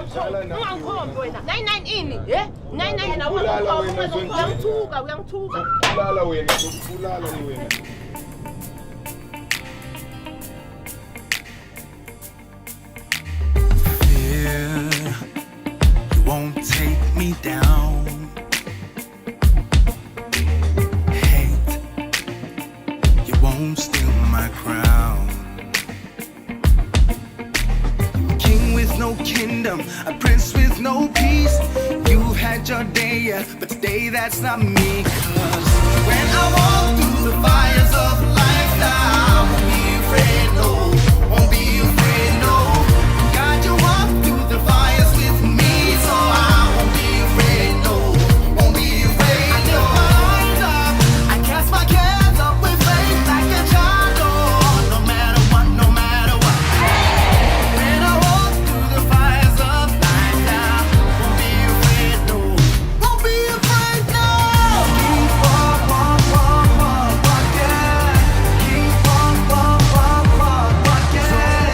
ungangikhombi wena 99 ini 99 uyangithuka Kulala wena, kulala wena. Fear you won't take me down. Hate you won't steal my crown. King with no kingdom, a prince with no peace. You've had your day, yeah, but today that's not me. 'Cause when I walk through the fires of life, I won't be afraid, no, won't be afraid, no. God, you walk through the fires with me, so I won't be afraid, no, won't be afraid, no. I cast my cares up with faith like a child, oh, no matter what, no matter what. When I walk through the fires of life, I won't be afraid, no, won't be afraid, no. Keep on, walk, yeah. Keep on, walk, yeah.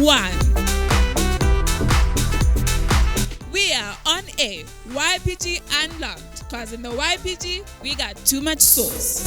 1. We are on air. YPG Unlocked. Because in the YPG, we got too much sauce.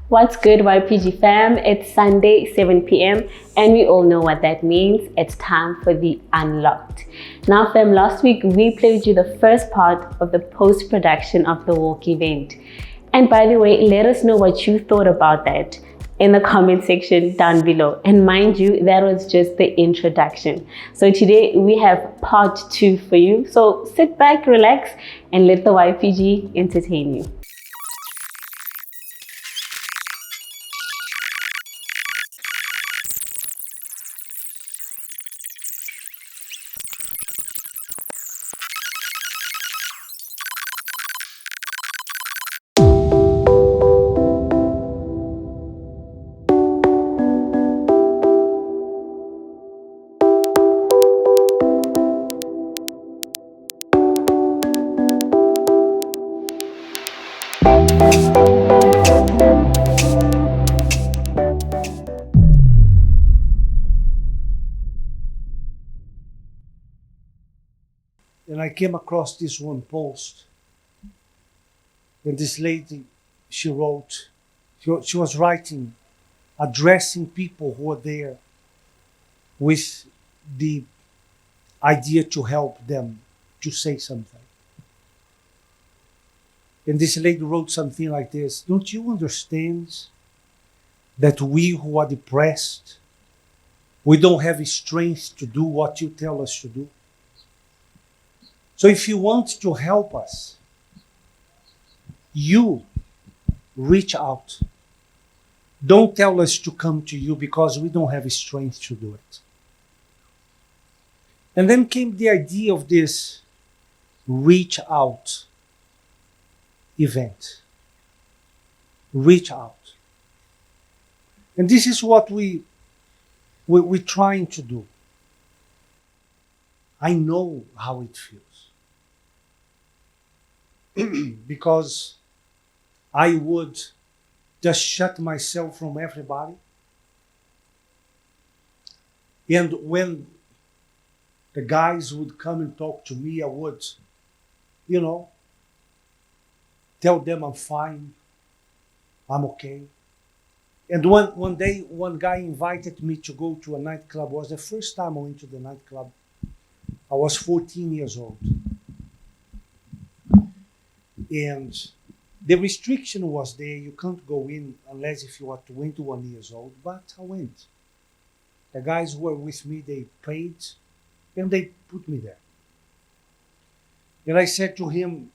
What's good, YPG fam? It's Sunday, 7 p.m. and we all know what that means. It's time for the Unlocked. Now fam, last week we played you the first part of the post-production of the walk event. And by the way, let us know what you thought about that in the comment section down below. And mind you, that was just the introduction. So today we have part 2 for you. So sit back, relax, and let the YPG entertain you. And I came across this one post. And this lady, she wrote, she was writing, addressing people who were there with the idea to help them to say something. And this lady wrote something like this: don't you understand that we who are depressed, we don't have the strength to do what you tell us to do? So if you want to help us, you reach out. Don't tell us to come to you because we don't have the strength to do it. And then came the idea of this reach out event. Reach out. And this is what we're trying to do. I know how it feels. Because I would just shut myself from everybody. And when the guys would come and talk to me, I would, tell them I'm fine, I'm okay. And one day, one guy invited me to go to a nightclub. It was the first time I went to the nightclub. I was 14 years old. And the restriction was there. You can't go in unless if you are 21 years old. But I went. The guys who were with me, they paid and they put me there. And I said to him,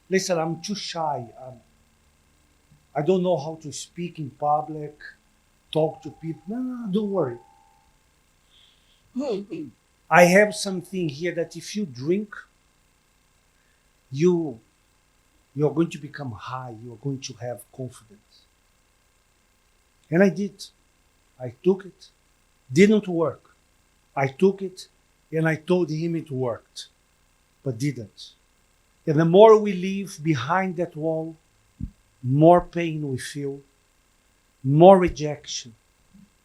listen, I'm too shy. I don't know how to speak in public, talk to people. No, don't worry. I have something here that if you drink, you're going to become high. You're going to have confidence. And I did. I took it. Didn't work. I took it and I told him it worked, but didn't. And the more we live behind that wall, more pain we feel, more rejection,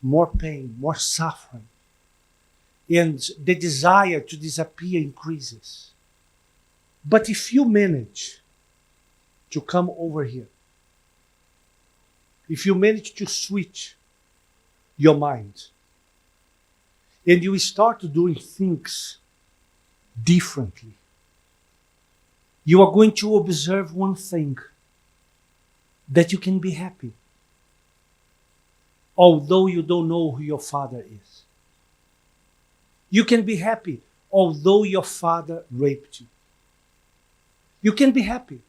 more pain, more suffering. And the desire to disappear increases. But if you manage to come over here, if you manage to switch your mind, and you start doing things differently, you are going to observe one thing, that you can be happy, although you don't know who your father is. You can be happy, although your father raped you. You can be happy.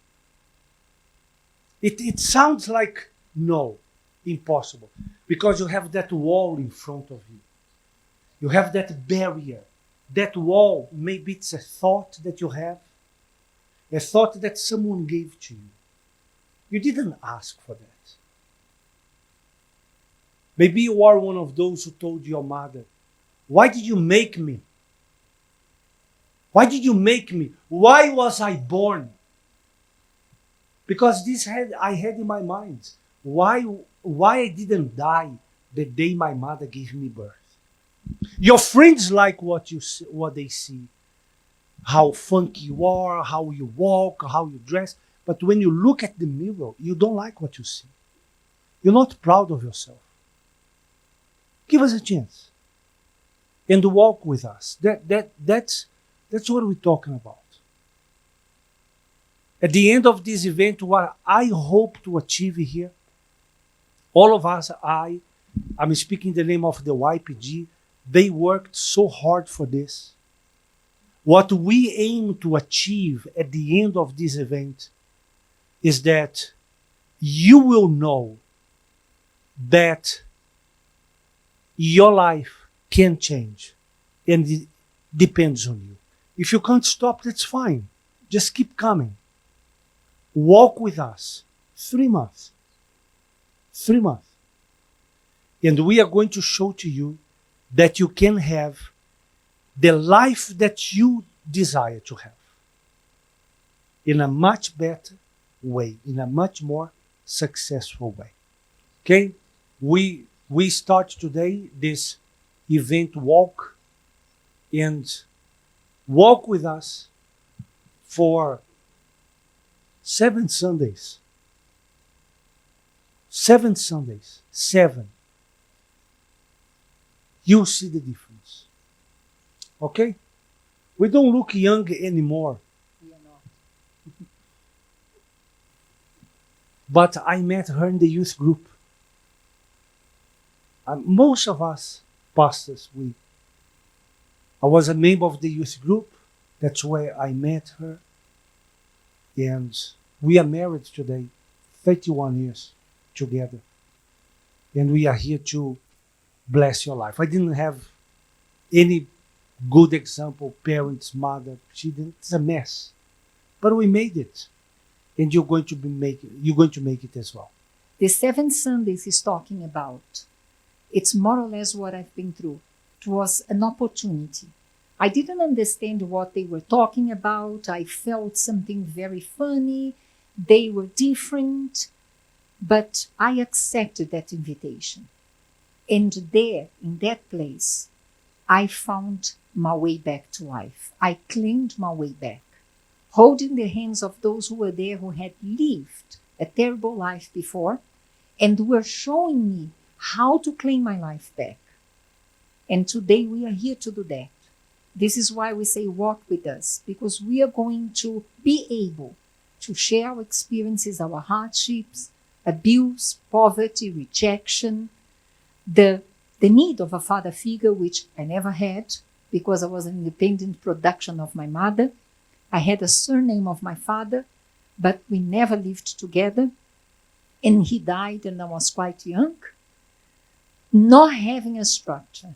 It sounds like, no, impossible, because you have that wall in front of you. You have that barrier. That wall, maybe it's a thought that you have, a thought that someone gave to you. You didn't ask for that. Maybe you are one of those who told your mother, "Why did you make me? Why did you make me? Why was I born?" Because I had in my mind, why I didn't die the day my mother gave me birth. Your friends like what they see, how funky you are, how you walk, how you dress. But when you look at the mirror, you don't like what you see. You're not proud of yourself. Give us a chance and walk with us. That's what we're talking about. At the end of this event, what I hope to achieve here, all of us, I'm speaking in the name of the YPG, they worked so hard for this. What we aim to achieve at the end of this event is that you will know that your life can change, and it depends on you. If you can't stop, that's fine. Just keep coming. Walk with us. 3 months. 3 months. And we are going to show to you that you can have the life that you desire to have in a much better way, in a much more successful way. Okay? We start today this event walk, and walk with us for 7 Sundays. 7 Sundays. 7. You'll see the difference. Okay? We don't look young anymore. We are not. But I met her in the youth group. Most of us pastors, I was a member of the youth group. That's where I met her. And we are married today, 31 years together. And we are here to bless your life. I didn't have any good example, parents, mother. She didn't. It's a mess. But we made it. And you're going to make it as well. The 7 Sundays is talking about, it's more or less what I've been through. It was an opportunity. I didn't understand what they were talking about. I felt something very funny. They were different. But I accepted that invitation. And there, in that place, I found my way back to life. I claimed my way back, holding the hands of those who were there who had lived a terrible life before and were showing me how to claim my life back. And today we are here to do that. This is why we say walk with us, because we are going to be able to share our experiences, our hardships, abuse, poverty, rejection, the need of a father figure, which I never had because I was an independent production of my mother. I had a surname of my father, but we never lived together. And he died and I was quite young. Not having a structure,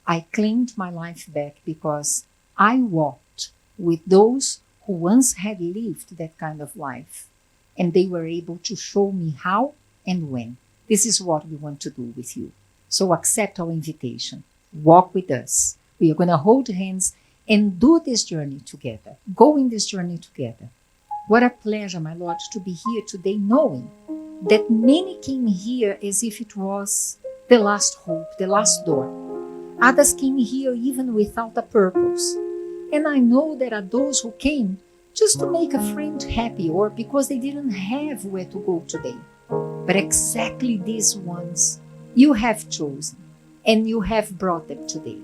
I claimed my life back because I walked with those who once had lived that kind of life. And they were able to show me how and when. This is what we want to do with you. So accept our invitation. Walk with us. We are going to hold hands and do this journey together. Go in this journey together. What a pleasure, my Lord, to be here today knowing that many came here as if it was the last hope, the last door. Others came here even without a purpose. And I know there are those who came just to make a friend happy or because they didn't have where to go today. But exactly these ones you have chosen and you have brought them today.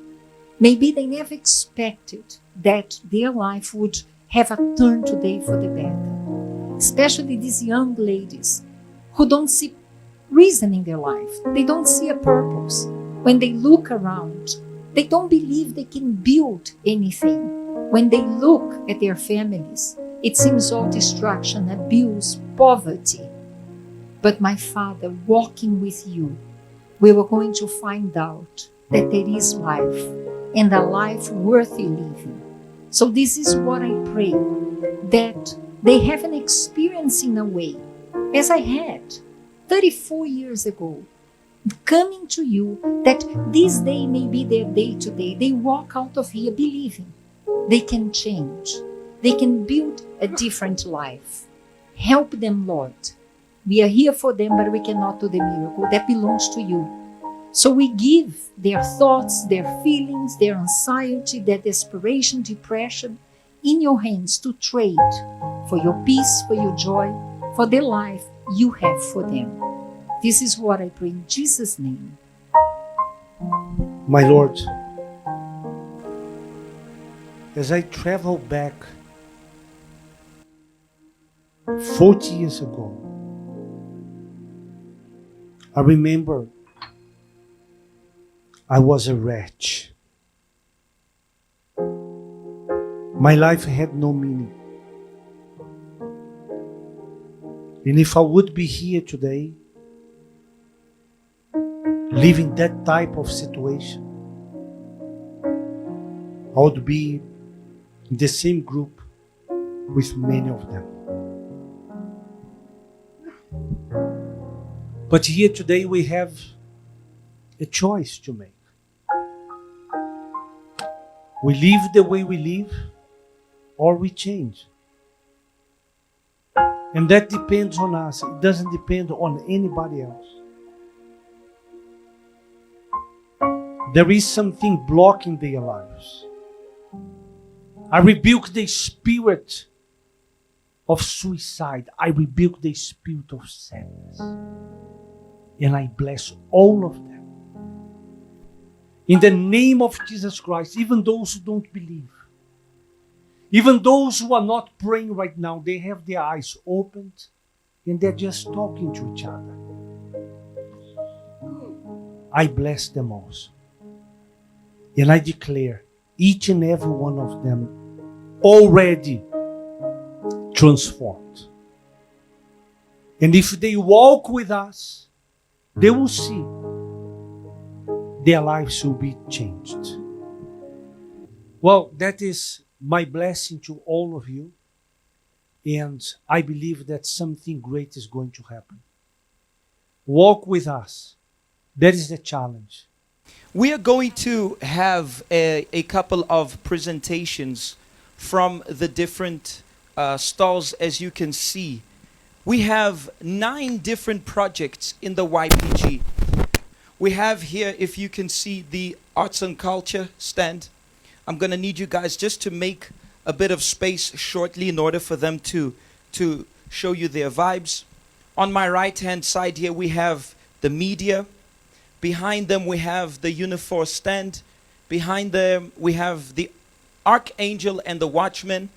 Maybe they never expected that their life would have a turn today for the better. Especially these young ladies who don't see reason in their life. They don't see a purpose. When they look around, they don't believe they can build anything. When they look at their families, it seems all destruction, abuse, poverty. But my Father, walking with you, we were going to find out that there is life and a life worthy living. So this is what I pray, that they have an experience in a way, as I had 34 years ago, coming to you, that this day may be their day today. They walk out of here believing they can change. They can build a different life. Help them, Lord. We are here for them, but we cannot do the miracle. That belongs to you. So we give their thoughts, their feelings, their anxiety, their desperation, depression in your hands to trade for your peace, for your joy, for the life you have for them. This is what I pray in Jesus' name. My Lord, as I travel back 40 years ago, I remember I was a wretch. My life had no meaning. And if I would be here today, living that type of situation, I would be in the same group with many of them. But here today we have a choice to make. We live the way we live, or we change. And that depends on us. It doesn't depend on anybody else. There is something blocking their lives. I rebuke the spirit of suicide. I rebuke the spirit of sadness. And I bless all of them. In the name of Jesus Christ, even those who don't believe, even those who are not praying right now, they have their eyes opened and they're just talking to each other. I bless them also. And I declare each and every one of them already transformed. And if they walk with us, they will see their lives will be changed. Well, that is my blessing to all of you. And I believe that something great is going to happen. Walk with us. That is the challenge. We are going to have a couple of presentations from the different stalls. As you can see, we have 9 different projects in the YPG. We have here, if you can see, the arts and culture stand. I'm going to need you guys just to make a bit of space shortly in order for them to show you their vibes. On my right hand side here we have the media. Behind them we have the Unifor stand. Behind them we have the Archangel and the Watchman.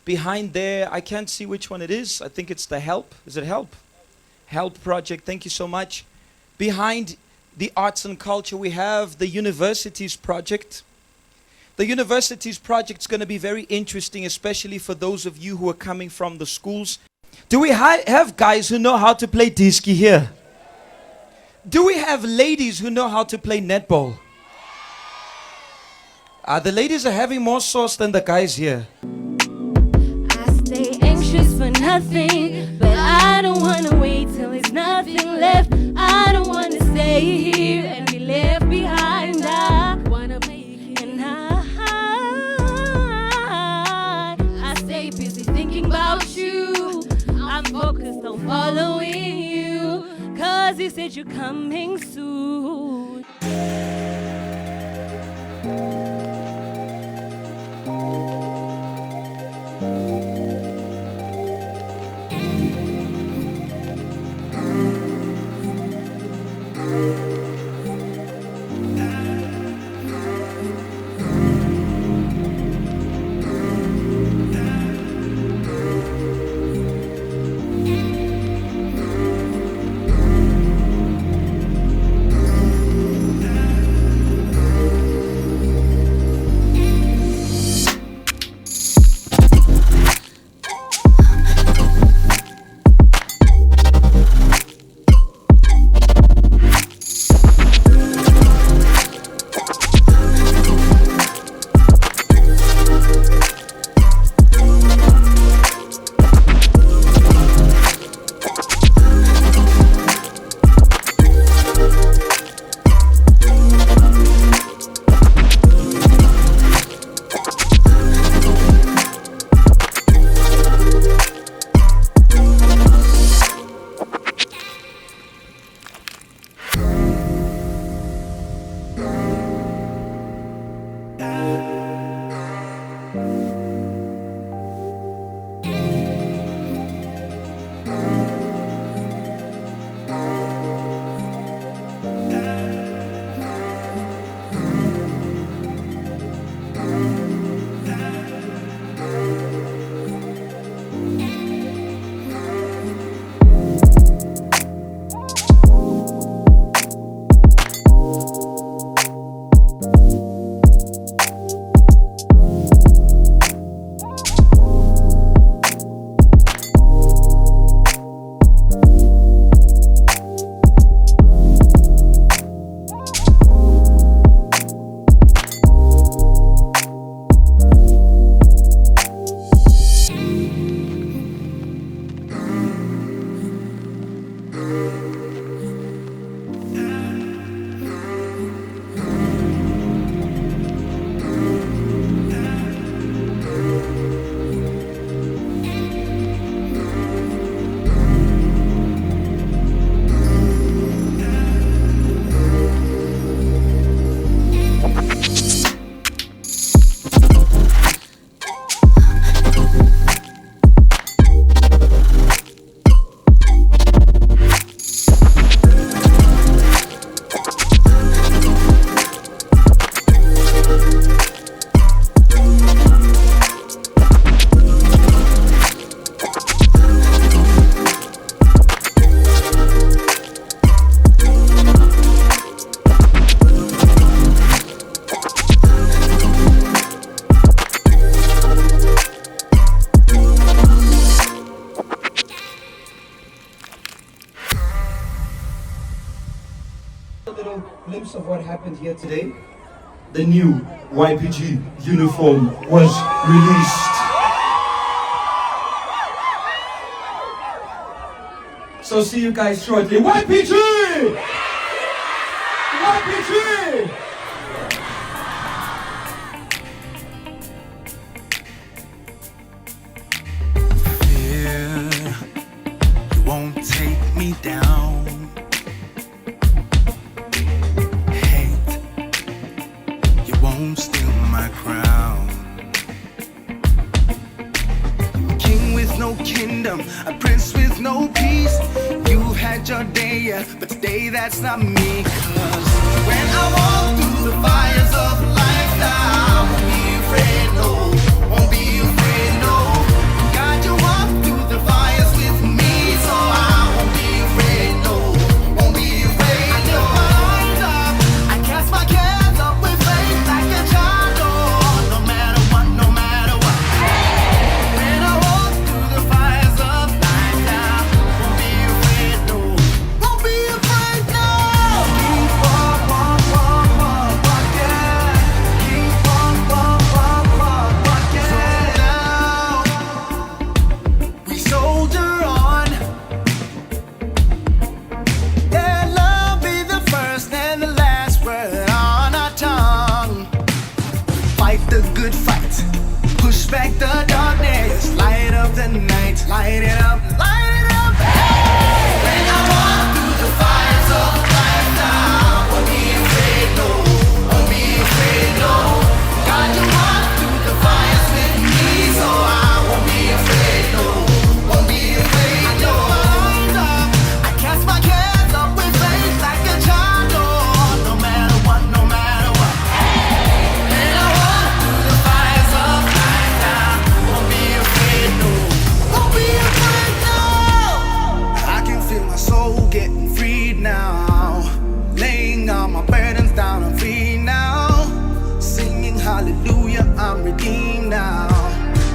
Behind there, I can't see which one it is. I think it's the Help. Is it Help? Help project. Thank you so much. Behind the arts and culture we have the Universities project. The Universities project is going to be very interesting, especially for those of you who are coming from the schools. Do we have guys who know how to play diski here? Do we have ladies who know how to play netball? The ladies are having more sauce than the guys here. I stay anxious for nothing, but I don't want to wait till there's nothing left. I don't want to stay here and be left behind. I want to make it, and I stay busy thinking about you. I'm focused on following you, 'cause you said you're coming soon. little glimpse of what happened here today. The new YPG uniform was released. So see you guys shortly. YPG! YPG! Fear, you won't take me down. Hate, you won't steal my crown. King with no kingdom, a prince with no peace. You've had your day, yeah, but today that's not me. 'Cause when I walk through the fires of life, I won't be afraid, no. Won't be afraid, no. God, you walk through the fires with me, so I won't be afraid, no. Won't be afraid, no. I cast my cares up with faith like a child, oh, no matter what, no matter what. When I walk through the fires of life, now won't be afraid, no. Won't be afraid, no. Keep walk, yeah. Keep walk, yeah. So now we soldier on. Let love be the first and the last word on our tongue. Fight the good fight. Push back the darkness. Light up the night. Light it up. Light it up. When I walk through the fires of life now, won't be afraid, no. Won't be afraid, no. God, you walk through the fires with me, so I won't be afraid, no. Won't be afraid, no. I cast my cares up with faith like a child, oh, no matter what, no matter what. When I walk through the fires of life now, won't be afraid, no. Won't be afraid, no. I can feel my soul getting freed now. Laying all my burdens down, I'm free now. Singing hallelujah, I'm redeemed now.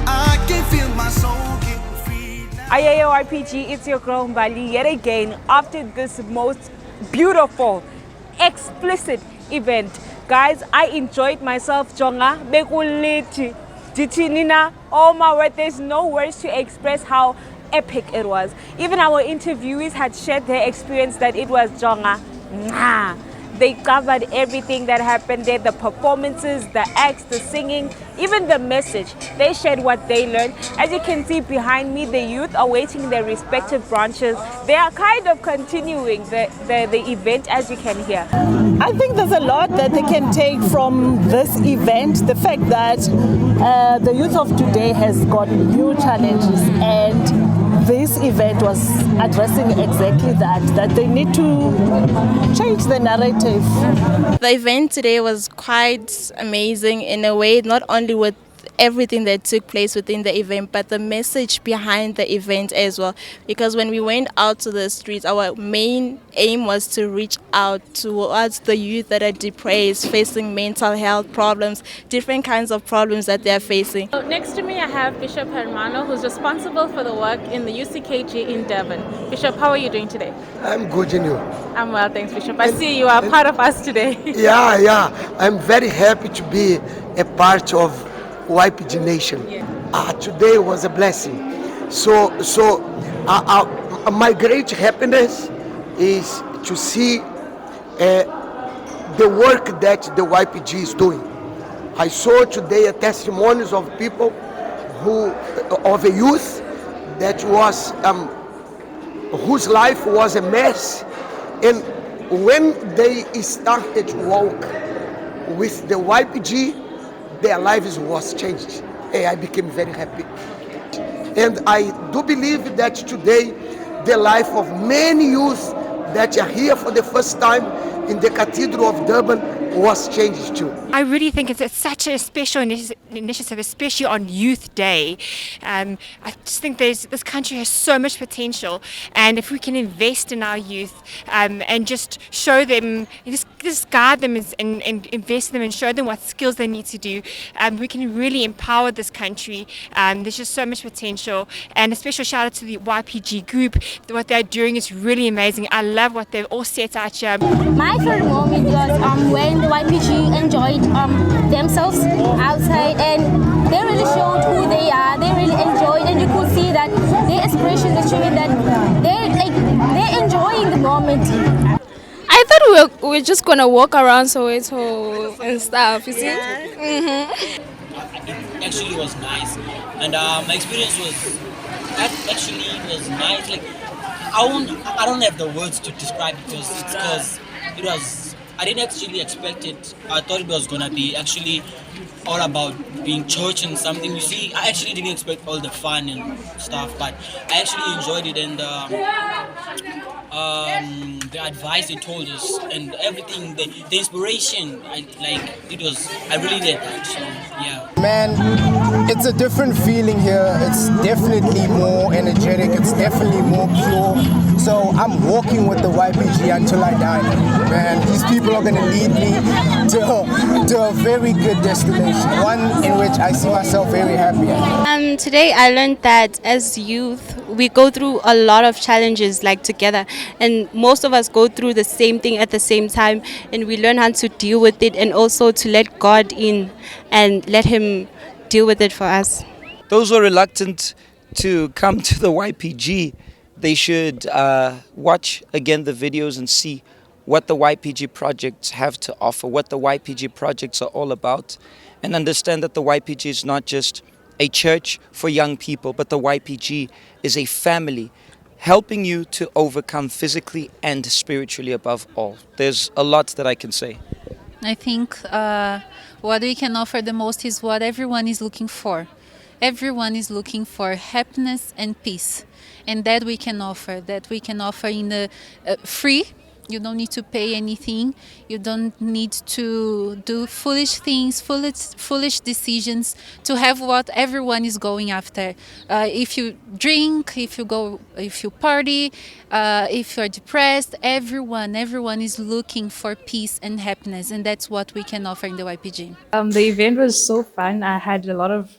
I can feel my soul getting freed now. Aye, YPG, it's your girl Mbali yet again after this most beautiful, explicit event. Guys, I enjoyed myself, Jonga. Bekuliti, Ditinina. Oh my word, there's no words to express how epic it was. Even our interviewees had shared their experience that it was Jonga. Mwah. They covered everything that happened there, the performances, the acts, the singing, even the message. They shared what they learned. As you can see behind me, the youth are waiting in their respective branches. They are kind of continuing the event, as you can hear. I think there's a lot that they can take from this event. The fact that the youth of today has got new challenges, and this event was addressing exactly that they need to change the narrative. The event today was quite amazing in a way, not only with everything that took place within the event, but the message behind the event as well. Because when we went out to the streets, our main aim was to reach out towards the youth that are depressed, facing mental health problems, different kinds of problems that they are facing. Next to me I have Bishop Hermano, who's responsible for the work in the UCKG in Durban. Bishop, how are you doing today? I'm good, and you? I'm well, thanks, Bishop. I see you are part of us today. Yeah. I'm very happy to be a part of YPG Nation. Today was a blessing. So my great happiness is to see the work that the YPG is doing. I saw today testimonies of people of a youth that was whose life was a mess, and when they started to walk with the YPG, their lives was changed. I became very happy. And I do believe that today the life of many youth that are here for the first time in the Cathedral of Durban was changed too. I really think it's such a special initiative, especially on Youth Day. I just think this country has so much potential, and if we can invest in our youth and just show them, just guide them and invest in them and show them what skills they need to do, we can really empower this country. There's just so much potential, and a special shout out to the YPG group. What they're doing is really amazing. I love what they've all set out here. My favorite moment was when the YPG enjoyed themselves outside, and they really showed who they are. They really enjoyed, and you could see that their expressions are showing that they're enjoying the moment. I thought we were just gonna walk around Soweto and stuff, you see? It actually was nice, and my experience was nice. Like I don't have the words to describe because it was. I didn't actually expect it. I thought it was gonna be actually all about being church and something. You see, I actually didn't expect all the fun and stuff, but I actually enjoyed it, and the advice they told us and everything, the inspiration, I really did that. So yeah. Man, it's a different feeling here. It's definitely more energetic. It's definitely more pure. So I'm walking with the YPG until I die. Man, these people are gonna lead me to a very good destination, one in which I see myself very happy at. Today I learned that as youth we go through a lot of challenges like together, and most of us go through the same thing at the same time, and we learn how to deal with it and also to let God in and let Him deal with it for us. Those who are reluctant to come to the YPG, they should watch again the videos and see what the YPG projects have to offer, what the YPG projects are all about, and understand that the YPG is not just a church for young people, but the YPG is a family helping you to overcome physically and spiritually above all. There's a lot that I can say. I think what we can offer the most is what everyone is looking for. Everyone is looking for happiness and peace, and that we can offer in the free. You don't need to pay anything. You don't need to do foolish things, foolish decisions to have what everyone is going after. If you drink, if you party, if you're depressed, everyone is looking for peace and happiness, and that's what we can offer in the YPG. The event was so fun. I had a lot of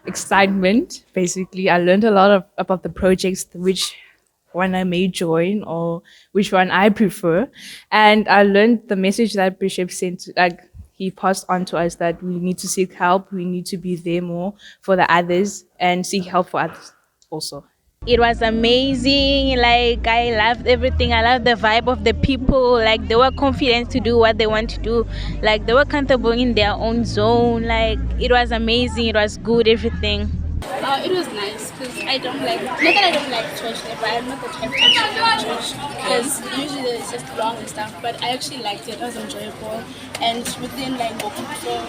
excitement. Basically, I learned a lot about the projects, which one I may join or which one I prefer. And I learned the message that Bishop sent, like he passed on to us, that we need to seek help, we need to be there more for the others and seek help for others also. It was amazing. Like, I loved everything. I loved the vibe of the people. Like, they were confident to do what they want to do. Like, they were comfortable in their own zone. Like, it was amazing. It was good, everything. It was nice because I don't like, not that I don't like church, but I'm not the type to actually go to church because usually it's just long and stuff, but I actually liked it. It was enjoyable, and within like walking before,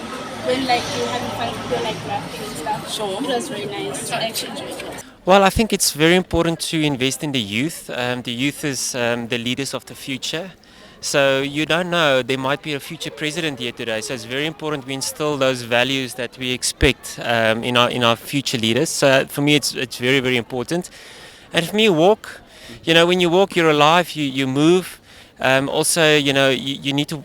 when like you're having fun, people like laughing and stuff, it was very nice. I actually enjoyed it. Well, I think it's very important to invest in the youth. The youth is the leaders of the future. So you don't know, there might be a future president here today. So it's very important we instill those values that we expect in our future leaders. So for me, it's very, very important. And for me, walk. You know, when you walk, you're alive. You move. Also, you know, you need to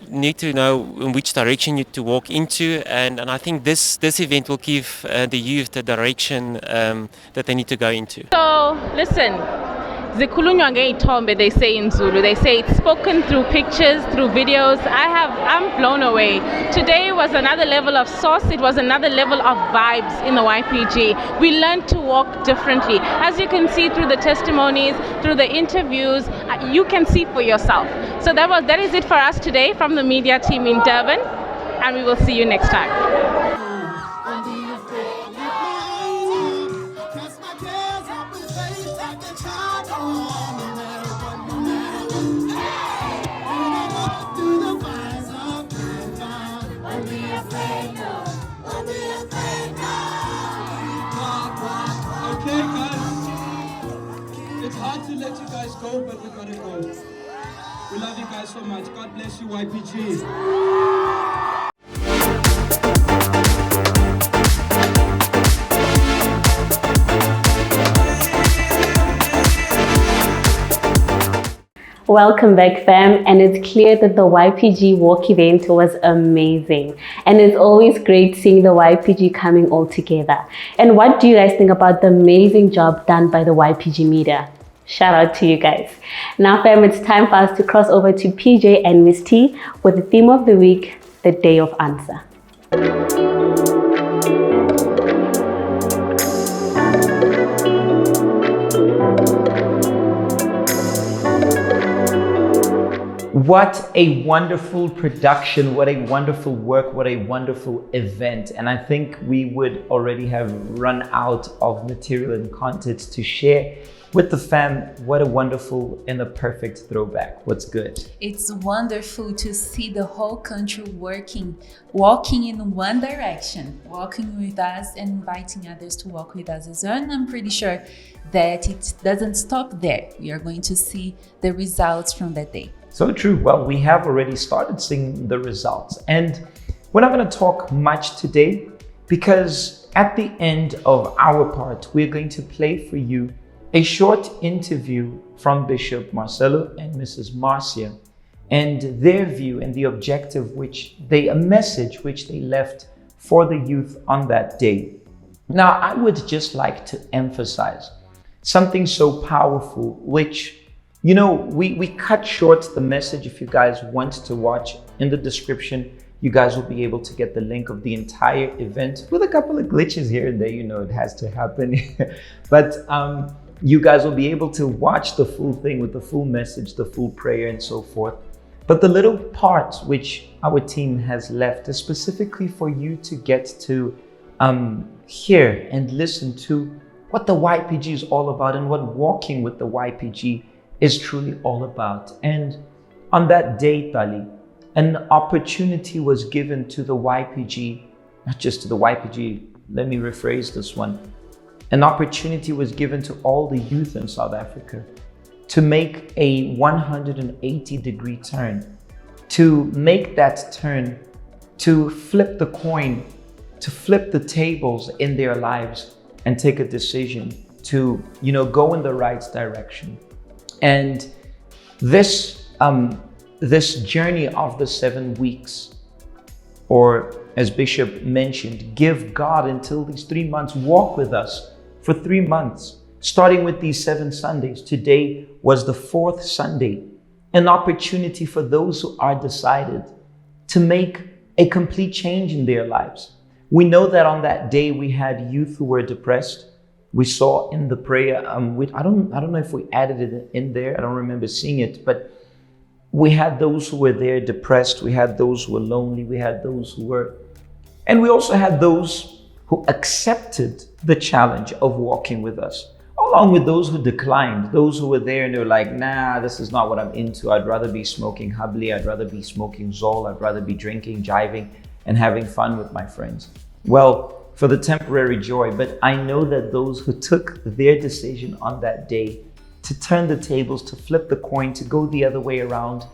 know in which direction you to walk into. And I think this event will give the youth the direction that they need to go into. So listen. Zikhulunywa ngeyithombe, they say in Zulu. They say it's spoken through pictures, through videos. I'm blown away. Today was another level of sauce. It was another level of vibes in the YPG. We learned to walk differently. As you can see through the testimonies, through the interviews, you can see for yourself. So that is it for us today from the media team in Durban, and we will see you next time. Okay, guys, it's hard to let you guys go, but we gotta go. We love you guys so much. God bless you, YPG. Welcome back, fam, and it's clear that the YPG walk event was amazing, and it's always great seeing the YPG coming all together. And what do you guys think about the amazing job done by the YPG media? Shout out to you guys. Now, fam, it's time for us to cross over to PJ and Miss T with the theme of the week, the Day of Answer. What a wonderful production, what a wonderful work, what a wonderful event. And I think we would already have run out of material and content to share with the fam. What a wonderful and a perfect throwback. What's good? It's wonderful to see the whole country walking in one direction, walking with us and inviting others to walk with us as well. And I'm pretty sure that it doesn't stop there. We are going to see the results from that day. So true. Well, we have already started seeing the results, and we're not going to talk much today because at the end of our part, we're going to play for you a short interview from Bishop Marcelo and Mrs. Marcia and their view and the objective a message which they left for the youth on that day. Now, I would just like to emphasize something so powerful, which we cut short the message. If you guys want to watch, in the description, you guys will be able to get the link of the entire event with a couple of glitches here and there. It has to happen. But you guys will be able to watch the full thing with the full message, the full prayer and so forth. But the little part which our team has left is specifically for you to get to hear and listen to what the YPG is all about and what walking with the YPG is truly all about. And on that day, Tali, an opportunity was given to the YPG, not just to the YPG, let me rephrase this one. An opportunity was given to all the youth in South Africa to make a 180-degree turn, to make that turn, to flip the coin, to flip the tables in their lives and take a decision to, go in the right direction. And this journey of the 7 weeks, or as Bishop mentioned, give God until these 3 months, walk with us for 3 months, starting with these 7 Sundays. Today was the 4th Sunday, an opportunity for those who are decided to make a complete change in their lives. We know that on that day we had youth who were depressed. We saw in the prayer, I don't know if we added it in there. I don't remember seeing it, but we had those who were there depressed. We had those who were lonely. We had those and we also had those who accepted the challenge of walking with us, along with those who declined, those who were there and they were like, nah, this is not what I'm into. I'd rather be smoking Habli. I'd rather be smoking Zol. I'd rather be drinking, jiving, and having fun with my friends. Well, for the temporary joy, but I know that those who took their decision on that day to turn the tables, to flip the coin, to go the other way around,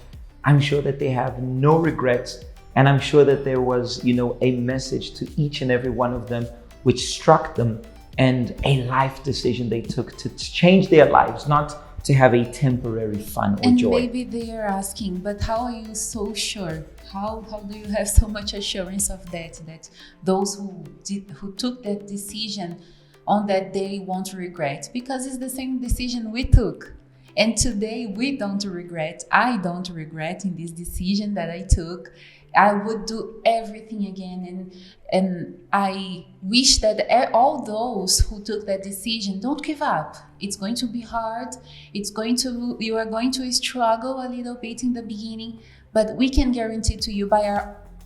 I'm sure that they have no regrets. And I'm sure that there was, a message to each and every one of them which struck them, and a life decision they took to change their lives, not to have a temporary fun or joy. And maybe they are asking, but how are you so sure? How do you have so much assurance of that those who took that decision on that day won't regret? Because it's the same decision we took. And today we don't regret. I don't regret in this decision that I took. I would do everything again, and I wish that all those who took that decision don't give up. It's going to be hard. You are going to struggle a little bit in the beginning, but we can guarantee to you by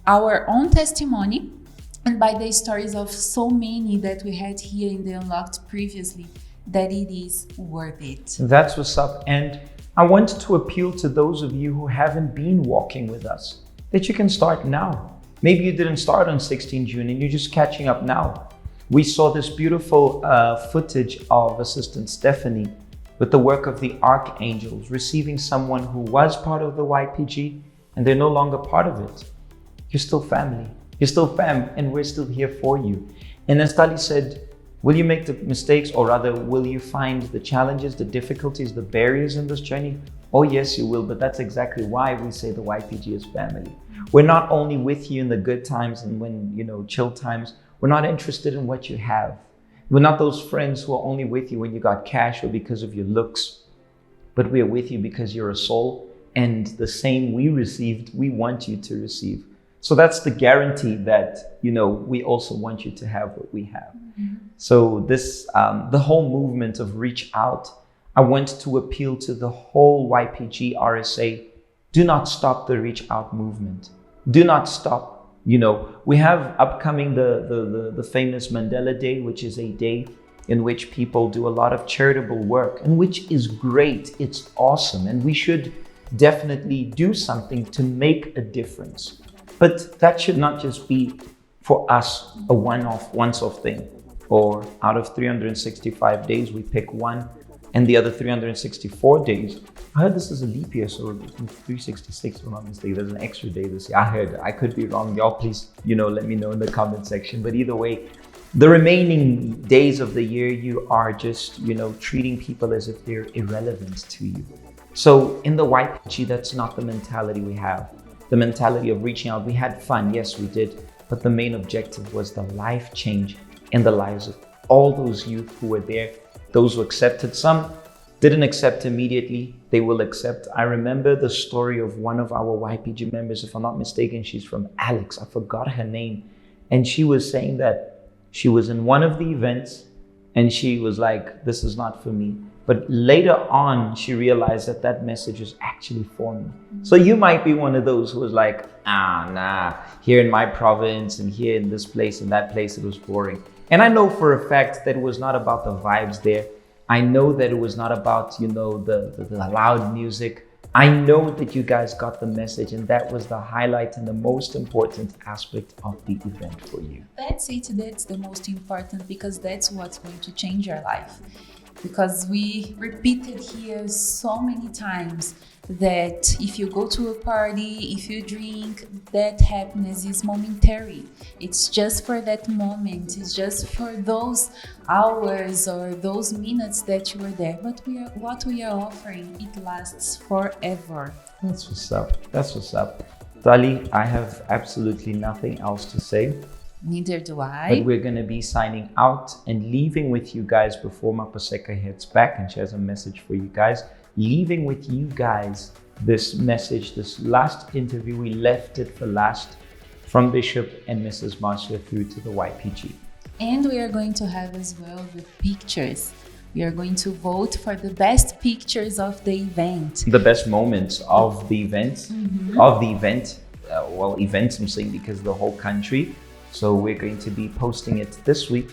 our own testimony and by the stories of so many that we had here in the Unlocked previously, that it is worth it. That's what's up. And I want to appeal to those of you who haven't been walking with us, that you can start now. Maybe you didn't start on 16 June and you're just catching up now. We saw this beautiful footage of Assistant Stephanie with the work of the Archangels, receiving someone who was part of the YPG and they're no longer part of it. You're still family. You're still fam, and we're still here for you. And as Tali said, will you make the mistakes, or rather, will you find the challenges, the difficulties, the barriers in this journey? Oh yes, you will, but that's exactly why we say the YPG is family. We're not only with you in the good times and when, chill times. We're not interested in what you have. We're not those friends who are only with you when you got cash or because of your looks, but we are with you because you're a soul, and the same we received, we want you to receive. So that's the guarantee that, we also want you to have what we have. So this, the whole movement of reach out, I want to appeal to the whole YPG RSA. Do not stop the reach out movement. Do not stop. We have upcoming the famous Mandela Day, which is a day in which people do a lot of charitable work, and which is great. It's awesome. And we should definitely do something to make a difference. But that should not just be for us a once-off thing, or out of 365 days, we pick one, and the other 364 days, I heard this is a leap year, so 366, if I'm not mistaken, there's an extra day this year. I heard, I could be wrong. Y'all please, let me know in the comment section. But either way, the remaining days of the year, you are just, treating people as if they're irrelevant to you. So in the YPG, that's not the mentality we have. The mentality of reaching out, we had fun, yes, we did. But the main objective was the life change in the lives of all those youth who were there. Those who accepted, some didn't accept immediately, they will accept. I remember the story of one of our YPG members, if I'm not mistaken, she's from Alex, I forgot her name. And she was saying that she was in one of the events and she was like, this is not for me. But later on, she realized that that message is actually for me. So you might be one of those who was like, nah, here in my province and here in this place and that place, it was boring. And I know for a fact that it was not about the vibes there. I know that it was not about, the loud music. I know that you guys got the message, and that was the highlight and the most important aspect of the event for you. That's it. That's the most important, because that's what's going to change your life. Because we repeated here so many times that if you go to a party, if you drink, that happiness is momentary. It's just for that moment. It's just for those hours or those minutes that you were there. But what we are offering, it lasts forever. That's what's up. That's what's up. Dali, I have absolutely nothing else to say. Neither do I. But we're going to be signing out and leaving with you guys before Mapaseka heads back, and she has a message for you guys. Leaving with you guys this message, this last interview, we left it for last, from Bishop and Mrs. Marcia through to the YPG. And we are going to have as well the pictures. We are going to vote for the best pictures of the event. The best moments of the event, events I'm saying because the whole country. So we're going to be posting it this week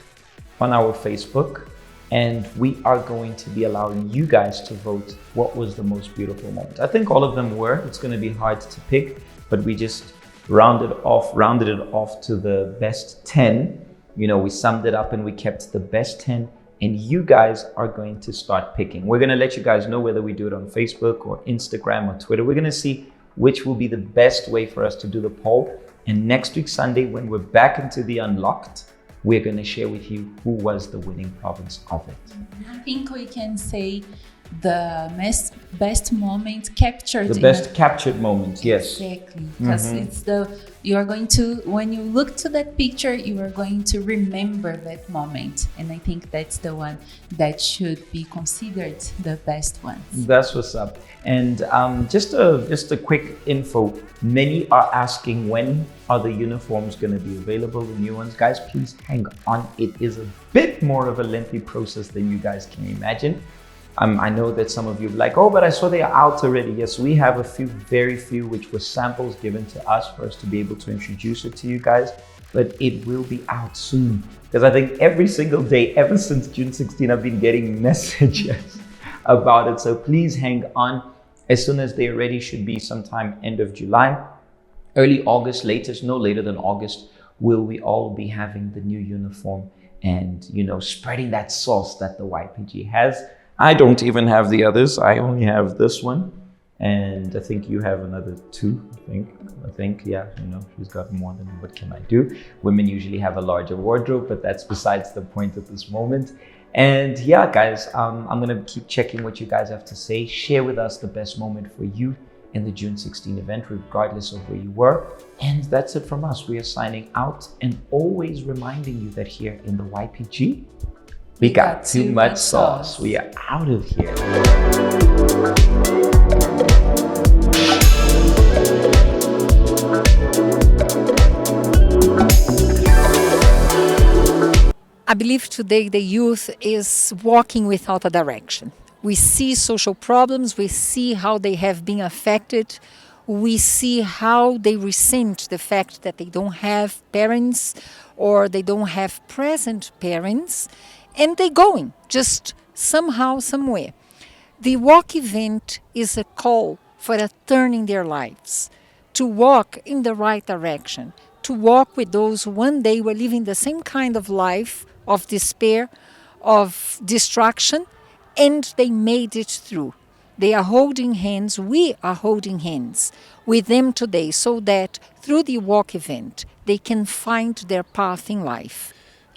on our Facebook, and we are going to be allowing you guys to vote what was the most beautiful moment. I think all of them were. It's going to be hard to pick, but we just rounded it off to the best 10. We summed it up and we kept the best 10, and you guys are going to start picking. We're going to let you guys know whether we do it on Facebook or Instagram or Twitter. We're going to see which will be the best way for us to do the poll. And next week, Sunday, when we're back into the Unlocked, we're going to share with you who was the winning province of it. I think we can say the best moment captured. The best captured moment, yes. Exactly, because it's you are going to, when you look to that picture, you are going to remember that moment. And I think that's the one that should be considered the best one. That's what's up. And just a quick info. Many are asking, when are the uniforms going to be available, the new ones? Guys, please hang on. It is a bit more of a lengthy process than you guys can imagine. I know that some of you are like, oh, but I saw they are out already. Yes, we have a few, very few, which were samples given to us for us to be able to introduce it to you guys. But it will be out soon. Because I think every single day, ever since June 16, I've been getting messages about it. So please hang on. As soon as they're ready, should be sometime end of July, early August, latest, no later than August, will we all be having the new uniform and, spreading that sauce that the YPG has. I don't even have the others. I only have this one. And I think you have another two, I think, yeah, she's got more than what can I do. Women usually have a larger wardrobe, but that's besides the point at this moment. And yeah, guys, I'm going to keep checking what you guys have to say. Share with us the best moment for you in the June 16 event, regardless of where you were. And that's it from us. We are signing out and always reminding you that here in the YPG, we got too much sauce. We are out of here. I believe today the youth is walking without a direction. We see social problems, we see how they have been affected, we see how they resent the fact that they don't have parents or they don't have present parents, and they're going just somehow, somewhere. The walk event is a call for a turn in their lives, to walk in the right direction, to walk with those who one day were living the same kind of life of despair, of destruction, and they made it through. They are holding hands, we are holding hands with them today so that through the walk event, they can find their path in life.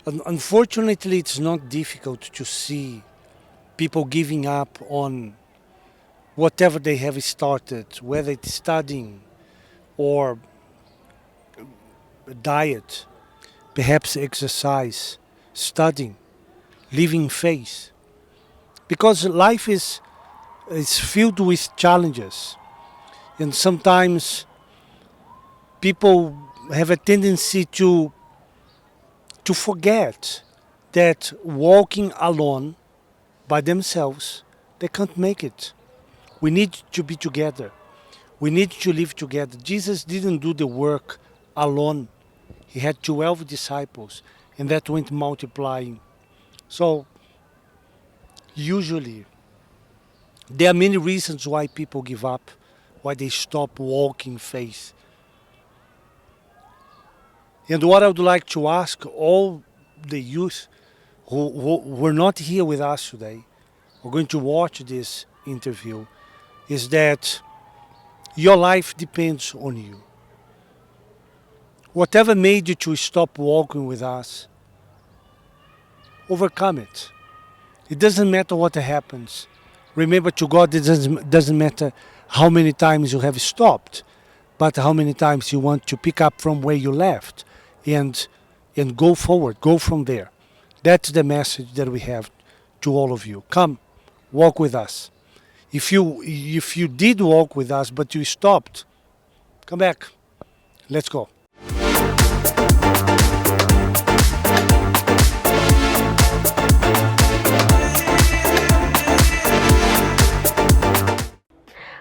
Unfortunately, it's not difficult to see people giving up on whatever they have started, whether it's studying or diet, perhaps exercise, studying, living faith. Because life is filled with challenges, and sometimes people have a tendency to forget that walking alone by themselves, they can't make it. We need to be together. We need to live together. Jesus didn't do the work alone. He had 12 disciples, and that went multiplying. So, usually, there are many reasons why people give up, why they stop walking faith. And what I would like to ask all the youth who were not here with us today, who are going to watch this interview, is that your life depends on you. Whatever made you to stop walking with us, overcome it. It doesn't matter what happens. Remember, to God, it doesn't matter how many times you have stopped, but how many times you want to pick up from where you left and go forward, go from there. That's the message that we have to all of you. Come, walk with us. If you did walk with us, but you stopped, come back. Let's go.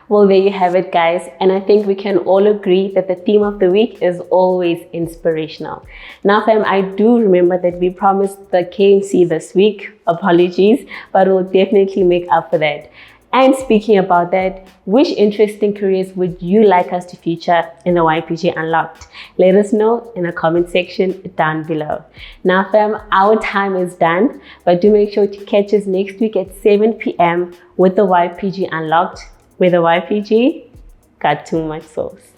Well, there you have it, guys. And I think we can all agree that the theme of the week is always inspirational. Now, fam, I do remember that we promised the KMC this week. Apologies, but we'll definitely make up for that. And speaking about that, which interesting careers would you like us to feature in the YPG Unlocked? Let us know in the comment section down below. Now, fam, our time is done, but do make sure to catch us next week at 7 p.m. with the YPG Unlocked, where the YPG got too much sauce.